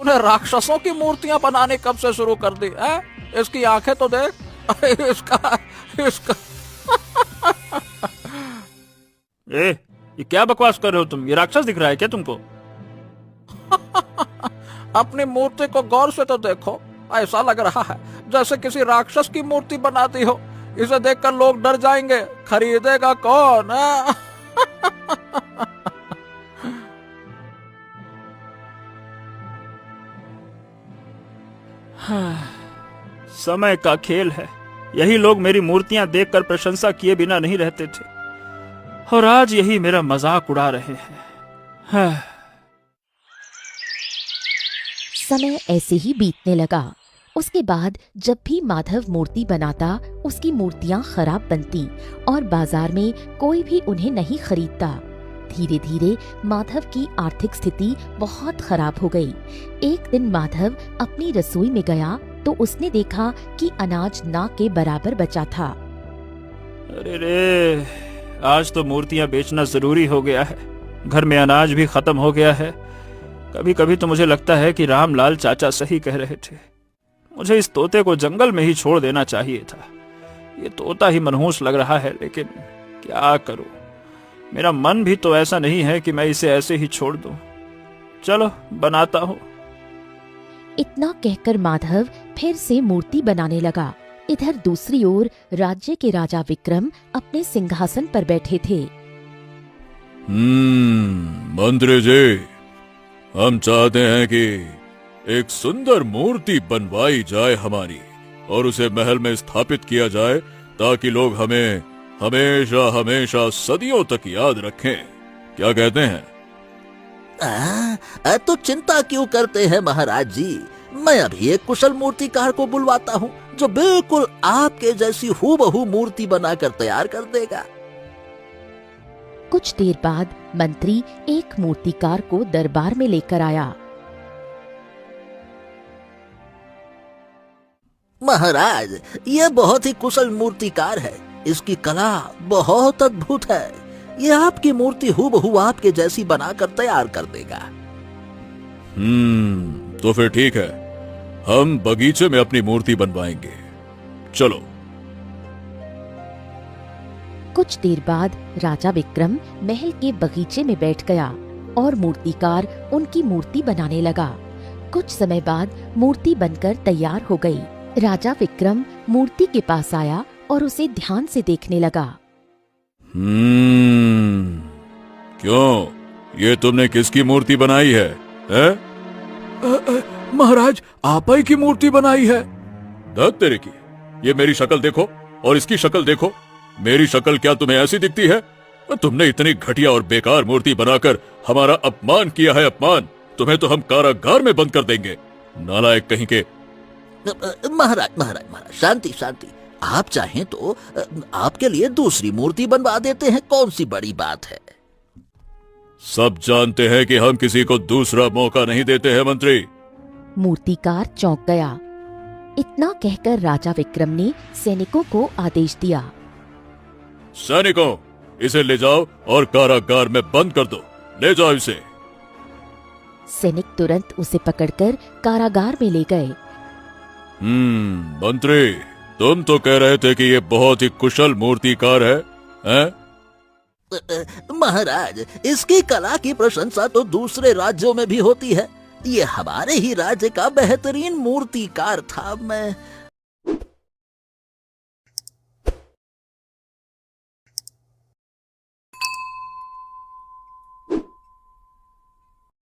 तूने राक्षसों की मूर्तियां बनाने कब से शुरू कर दी है? इसकी आंखें तो देख। इसका इसका ए, ये क्या बकवास कर रहे हो तुम? ये राक्षस दिख रहा है क्या तुमको? अपनी मूर्ति को गौर से तो देखो, ऐसा लग रहा है जैसे किसी राक्षस की मूर्ति बना दी हो। इसे देखकर लोग डर जाएंगे, खरीदेगा कौन? समय का खेल है। यही लोग मेरी मूर्तियां देखकर प्रशंसा किए बिना नहीं रहते थे, और आज यही मेरा मजाक उड़ा रहे हैं। समय ऐसे ही बीतने लगा। उसके बाद जब भी माधव मूर्ति बनाता, उसकी मूर्तियां खराब बनती और बाजार में कोई भी उन्हें नहीं खरीदता। धीरे धीरे माधव की आर्थिक स्थिति बहुत खराब हो गई। एक दिन माधव अपनी रसोई में गया तो उसने देखा कि अनाज ना के बराबर बचा था। अरे रे, आज तो मूर्तियां बेचना जरूरी हो गया है। घर में अनाज भी खत्म हो गया है। कभी कभी तो मुझे लगता है कि रामलाल चाचा सही कह रहे थे। मुझे इस तोते को जंगल में ही छोड़ देना चाहिए था। ये तोता ही मनहूस लग रहा है, लेकिन क्या करूं? मेरा मन भी तो ऐसा नहीं है कि मैं इसे ऐसे ही छोड़ दूं। चलो बनाता हूं। इतना कहकर माधव फिर से मूर्ति बनाने लगा। इधर दूसरी ओर राज्य के राजा विक्रम अपने सिंहासन पर बैठे थे। मंत्री जी, हम चाहते हैं कि एक सुंदर मूर्ति बनवाई जाए हमारी, और उसे महल में स्थापित किया जाए ताकि लोग हमें हमेशा हमेशा सदियों तक याद रखें। क्या कहते हैं? तो चिंता क्यों करते हैं महाराज जी? मैं अभी एक कुशल मूर्तिकार को बुलवाता हूँ जो बिल्कुल आपके जैसी हूबहू मूर्ति बनाकर तैयार कर देगा। कुछ देर बाद मंत्री एक मूर्तिकार को दरबार में लेकर आया। महाराज, यह बहुत ही कुशल मूर्तिकार है। इसकी कला बहुत अद्भुत है। यह आपकी मूर्ति हूबहू आपके जैसी बनाकर तैयार कर देगा। तो फिर ठीक है, हम बगीचे में अपनी मूर्ति बनवाएंगे। चलो। कुछ देर बाद राजा विक्रम महल के बगीचे में बैठ गया और मूर्तिकार उनकी मूर्ति बनाने लगा। कुछ समय बाद मूर्ति बनकर तैयार हो गई। राजा विक्रम मूर्ति के पास आया और उसे ध्यान से देखने लगा। क्यों? ये तुमने किसकी मूर्ति बनाई है? महाराज, आप ही की मूर्ति बनाई है। धत तेरे की! ये मेरी शक्ल देखो और इसकी शक्ल देखो। मेरी शक्ल क्या तुम्हें ऐसी दिखती है? तुमने इतनी घटिया और बेकार मूर्ति बनाकर हमारा अपमान किया है। अपमान! तुम्हें तो हम कारागार में बंद कर देंगे, नालायक कहीं के। महाराज महाराज महाराज, शांति शांति। आप चाहें तो आपके लिए दूसरी मूर्ति बनवा देते हैं। कौन सी बड़ी बात है? सब जानते हैं कि हम किसी को दूसरा मौका नहीं देते हैं मंत्री। मूर्तिकार चौंक गया। इतना कहकर राजा विक्रम ने सैनिकों को आदेश दिया। सैनिकों, इसे ले जाओ और कारागार में बंद कर दो। ले जाओ इसे। सैनिक तुरंत उसे पकड़कर कारागार में ले गए। मंत्री, तुम तो कह रहे थे कि ये बहुत ही कुशल मूर्तिकार है, हैं? महाराज, इसकी कला की प्रशंसा तो दूसरे राज्यों में भी होती है। ये हमारे ही राज्य का बेहतरीन मूर्तिकार था।